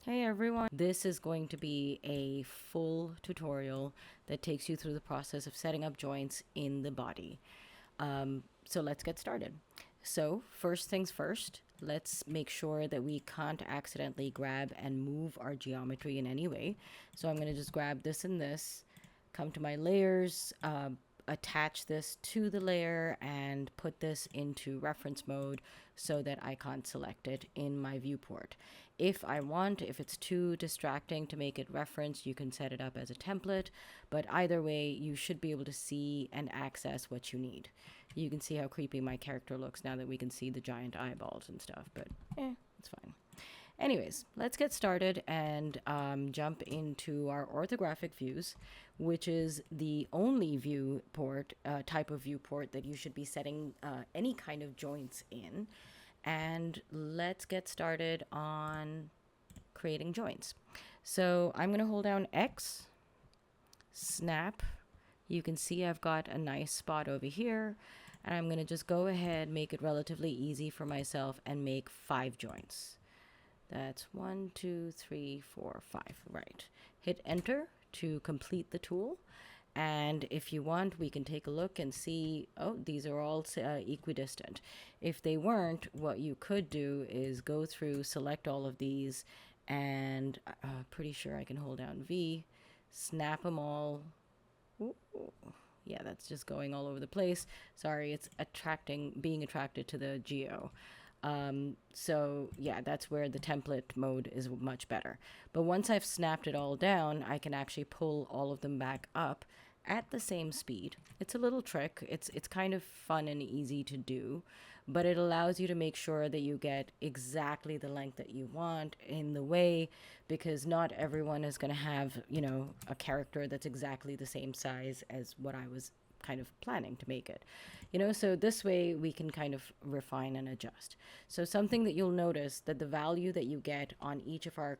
Hey everyone, this is going to be a full tutorial that takes you through the process of setting up joints in the body. So let's get started. So first things first, let's make sure that we can't accidentally grab and move our geometry in any way. So I'm going to just grab this and this, come to my layers, attach this to the layer and put this into reference mode so that I can't select it in my viewport. If I want, if it's too distracting to make it reference, you can set it up as a template, but either way, you should be able to see and access what you need. You can see how creepy my character looks now that we can see the giant eyeballs and stuff, but it's fine. Anyways, let's get started and jump into our orthographic views, which is the only viewport, type of viewport that you should be setting any kind of joints in. And let's get started on creating joints. So I'm going to hold down X, snap. You can see I've got a nice spot over here. And I'm going to just go ahead, make it relatively easy for myself, and make 5 joints. That's 1, 2, 3, 4, 5. Right. Hit enter to complete the tool. And if you want, we can take a look and see, oh, these are all equidistant. If they weren't, what you could do is go through, select all of these, and pretty sure I can hold down V, snap them all. Ooh. Yeah, that's just going all over the place. Sorry, it's being attracted to the geo. So yeah, that's where the template mode is much better. But once I've snapped it all down, I can actually pull all of them back up at the same speed. It's a little trick. It's kind of fun and easy to do, but it allows you to make sure that you get exactly the length that you want in the way, because not everyone is going to have, a character that's exactly the same size as what I was kind of planning to make it. So this way we can kind of refine and adjust. So something that you'll notice that the value that you get on each of our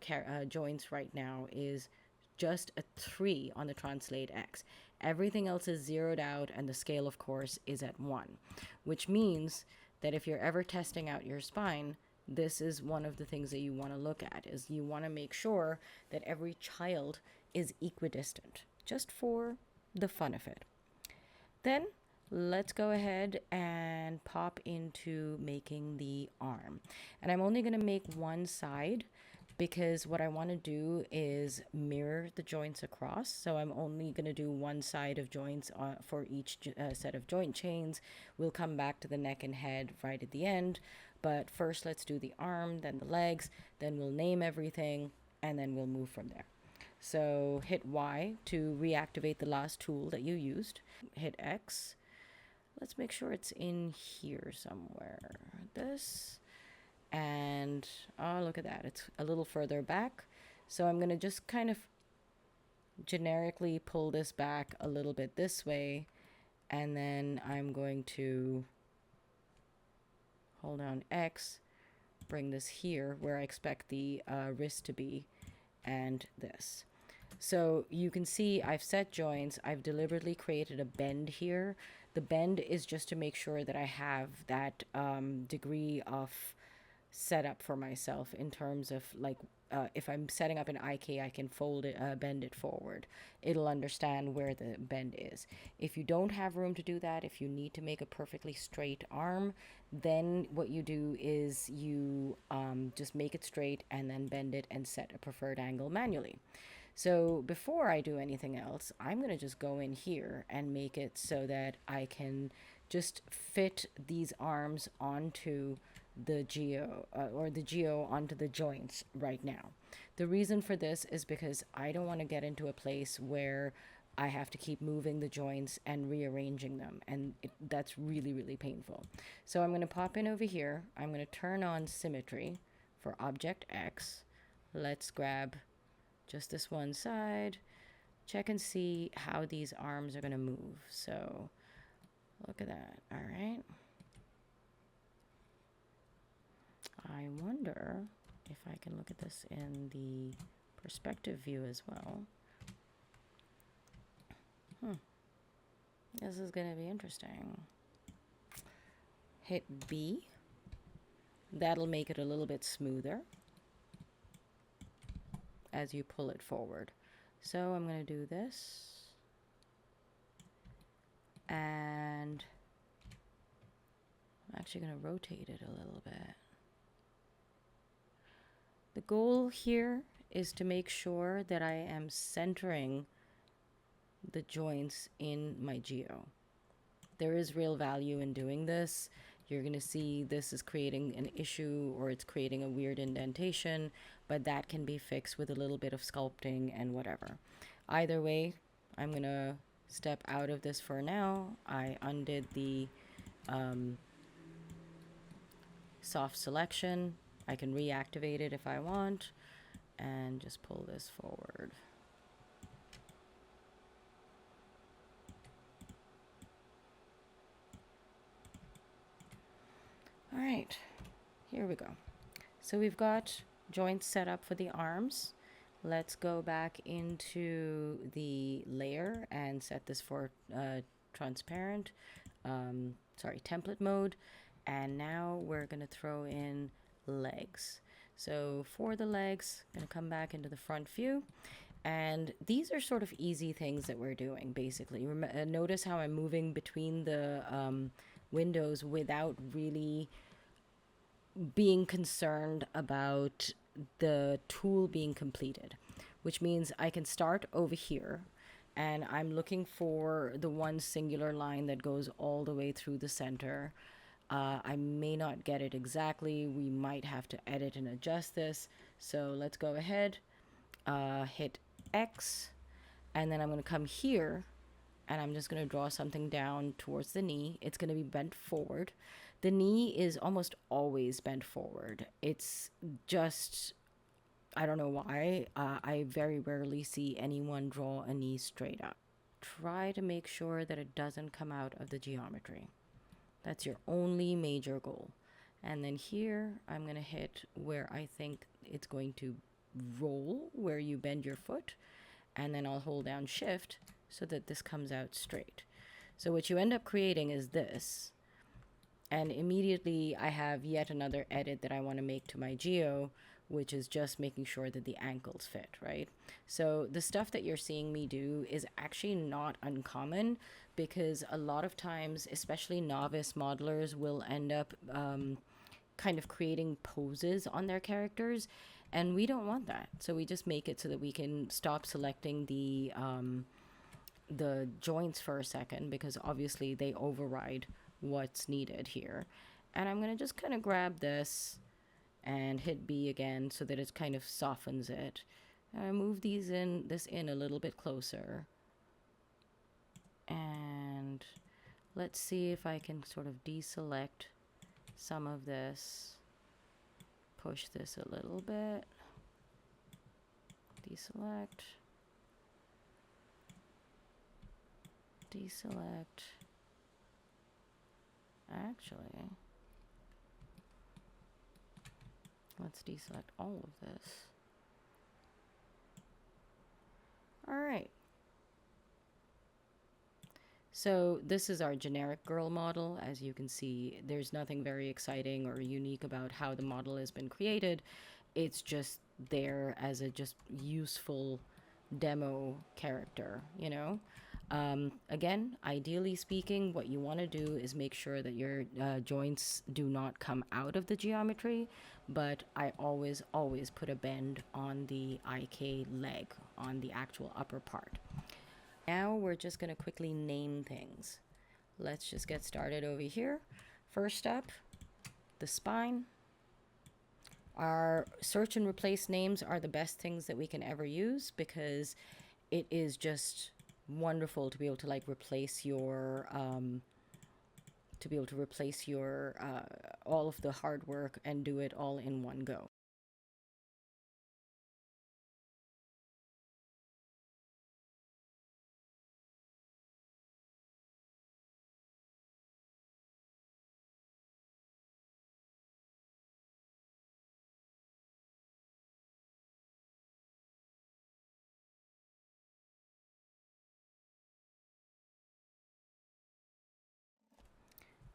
joints right now is just a 3 on the translate X. Everything else is zeroed out, and the scale, of course, is at 1, which means that if you're ever testing out your spine, this is one of the things that you want to look at, is you want to make sure that every child is equidistant, just for the fun of it. Then let's go ahead and pop into making the arm. And I'm only going to make one side because what I want to do is mirror the joints across. So I'm only going to do one side of joints for each set of joint chains. We'll come back to the neck and head right at the end. But first, let's do the arm, then the legs, then we'll name everything, and then we'll move from there. So hit Y to reactivate the last tool that you used. Hit X. Let's make sure it's in here somewhere. This. And oh, look at that. It's a little further back. So I'm going to just kind of generically pull this back a little bit this way. And then I'm going to hold down X, bring this here where I expect the wrist to be, and this. So you can see I've set joints. I've deliberately created a bend here. The bend is just to make sure that I have that degree of setup for myself in terms of like if I'm setting up an IK, I can fold it, bend it forward. It'll understand where the bend is. If you don't have room to do that, if you need to make a perfectly straight arm, then what you do is you just make it straight and then bend it and set a preferred angle manually. So before I do anything else, I'm going to just go in here and make it so that I can just fit these arms onto the geo or the geo onto the joints right now. The reason for this is because I don't want to get into a place where I have to keep moving the joints and rearranging them, and that's really, really painful. So I'm going to pop in over here. I'm going to turn on symmetry for object X. Let's grab just this one side, check and see how these arms are going to move. So look at that. All right. I wonder if I can look at this in the perspective view as well. This is going to be interesting. Hit B. That'll make it a little bit smoother. as you pull it forward. So I'm going to do this. And I'm actually going to rotate it a little bit. The goal here is to make sure that I am centering the joints in my geo. There is real value in doing this. You're going to see this is creating an issue or it's creating a weird indentation, but that can be fixed with a little bit of sculpting and whatever. Either way, I'm going to step out of this for now. I undid the soft selection. I can reactivate it if I want and just pull this forward. All right, here we go. So we've got joints set up for the arms. Let's go back into the layer and set this for transparent, template mode. And now we're gonna throw in legs. So for the legs, I'm gonna come back into the front view. And these are sort of easy things that we're doing, basically. Notice how I'm moving between the windows without really being concerned about the tool being completed, which means I can start over here and I'm looking for the one singular line that goes all the way through the center. I may not get it exactly. We might have to edit and adjust this. So let's go ahead, hit X, and then I'm going to come here and I'm just going to draw something down towards the knee. It's going to be bent forward. The knee is almost always bent forward. It's just, I don't know why. I very rarely see anyone draw a knee straight up. Try to make sure that it doesn't come out of the geometry. That's your only major goal. And then here, I'm going to hit where I think it's going to roll, where you bend your foot. And then I'll hold down Shift so that this comes out straight. So what you end up creating is this. And immediately I have yet another edit that I want to make to my geo, which is just making sure that the ankles fit, right? So the stuff that you're seeing me do is actually not uncommon, because a lot of times, especially novice modelers will end up kind of creating poses on their characters, and we don't want that. So we just make it so that we can stop selecting the joints for a second, because obviously they override what's needed here. And I'm going to just kind of grab this and hit B again so that it kind of softens it. And I move this in a little bit closer. And let's see if I can sort of deselect some of this. Push this a little bit. Deselect. Deselect. Actually, let's deselect all of this. All right. So this is our generic girl model. As you can see, there's nothing very exciting or unique about how the model has been created. It's just there as a just useful demo character, you know? Again, ideally speaking, what you want to do is make sure that your joints do not come out of the geometry, but I always put a bend on the IK leg, on the actual upper part. Now we're just going to quickly name things. Let's just get started over here. First up, the spine. Our search and replace names are the best things that we can ever use, because it is just wonderful to be able to like replace your all of the hard work and do it all in one go.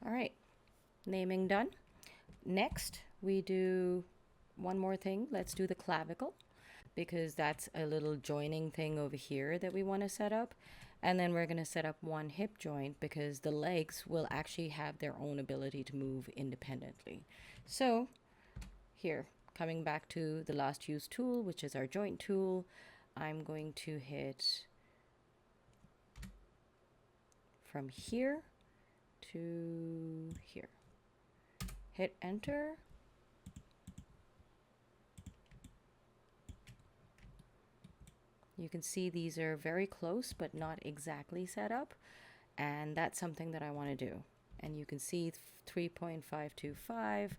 All right, naming done. Next, we do one more thing. Let's do the clavicle. because that's a little joining thing over here that we want to set up. And then we're going to set up one hip joint because the legs will actually have their own ability to move independently. So here, coming back to the last use tool, which is our joint tool, I'm going to hit from here to here. Hit enter. You can see these are very close but not exactly set up, and that's something that I want to do. And you can see 3.525.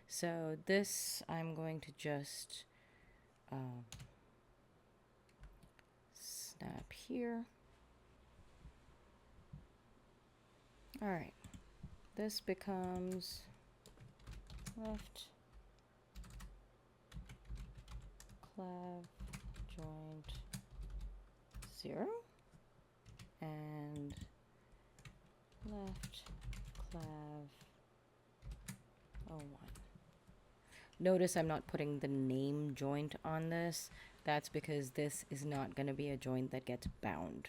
So this I'm going to just snap here. All right, this becomes left clav joint 0 and left clav 01. Notice I'm not putting the name joint on this. That's because this is not going to be a joint that gets bound.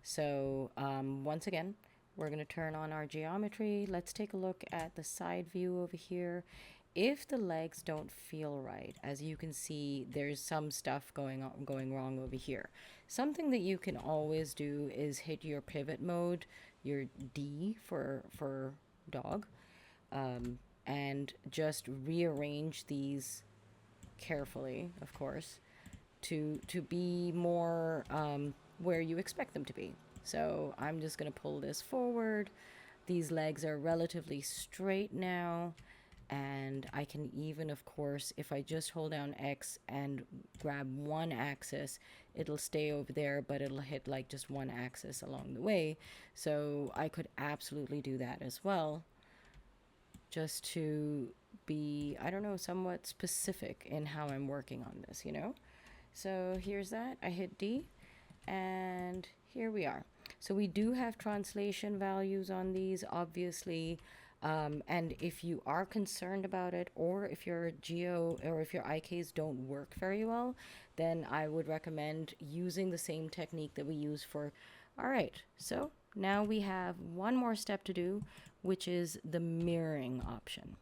So once again, we're going to turn on our geometry. Let's take a look at the side view over here. If the legs don't feel right, as you can see, there's some stuff going wrong over here. Something that you can always do is hit your pivot mode, your D for dog, and just rearrange these carefully, of course, to be more where you expect them to be. So I'm just going to pull this forward. These legs are relatively straight now. And I can even, of course, if I just hold down X and grab one axis, it'll stay over there, but it'll hit like just one axis along the way. So I could absolutely do that as well, just to be, I don't know, somewhat specific in how I'm working on this, you know? So here's that. I hit D, and here we are. So we do have translation values on these, obviously. And if you are concerned about it, or if your geo or if your IKs don't work very well, then I would recommend using the same technique that we use for. All right, so now we have one more step to do, which is the mirroring option.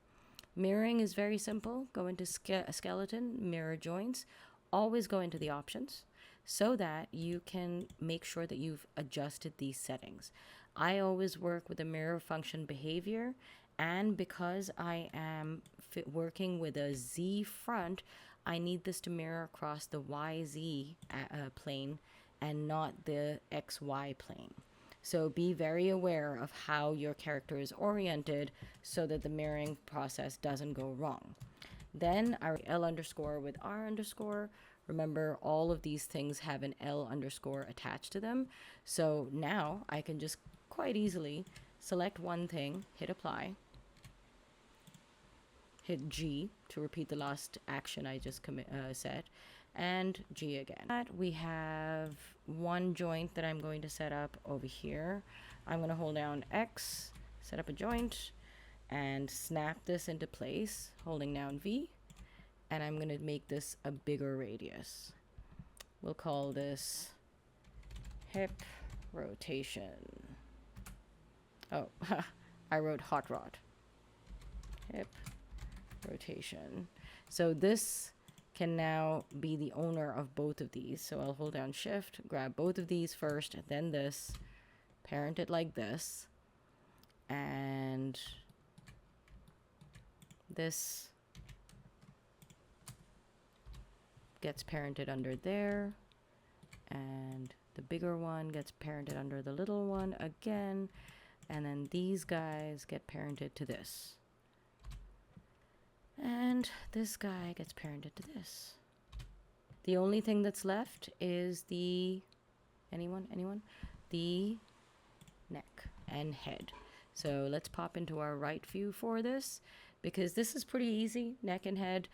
Mirroring is very simple. Go into skeleton, mirror joints, always go into the options so that you can make sure that you've adjusted these settings. I always work with a mirror function behavior, and because I am working with a Z front, I need this to mirror across the YZ plane and not the XY plane. So be very aware of how your character is oriented so that the mirroring process doesn't go wrong. Then our L underscore with R underscore. Remember, all of these things have an L underscore attached to them. So now I can just quite easily select one thing, hit apply, hit G to repeat the last action I just set, and G again. We have one joint that I'm going to set up over here. I'm going to hold down X, set up a joint, and snap this into place, holding down V, and I'm going to make this a bigger radius. We'll call this hip rotation. Oh, I wrote hot rod. Hip rotation. So this can now be the owner of both of these. So I'll hold down shift, grab both of these first, then this, parent it like this, and this gets parented under there, and the bigger one gets parented under the little one again, and then these guys get parented to this. And this guy gets parented to this. The only thing that's left is the, anyone? The neck and head. So let's pop into our right view for this, because this is pretty easy, neck and head.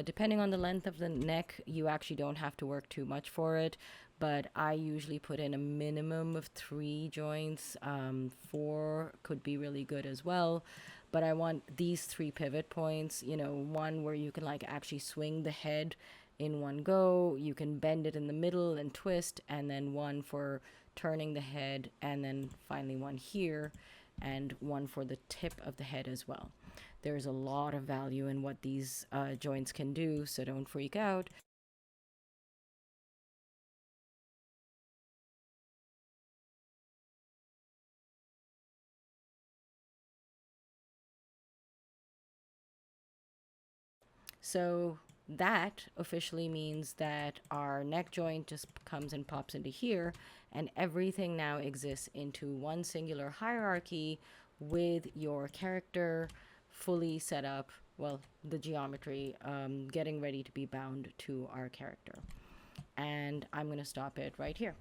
Depending on the length of the neck, you actually don't have to work too much for it, but I usually put in a minimum of 3 joints. 4 could be really good as well, but I want these 3 pivot points, you know, one where you can like actually swing the head in one go. You can bend it in the middle and twist, and then one for turning the head, and then finally one here, and one for the tip of the head as well. There's a lot of value in what these joints can do, so don't freak out. So that officially means that our neck joint just comes and pops into here, and everything now exists into one singular hierarchy with your character fully set up. Well, the geometry getting ready to be bound to our character. And I'm going to stop it right here.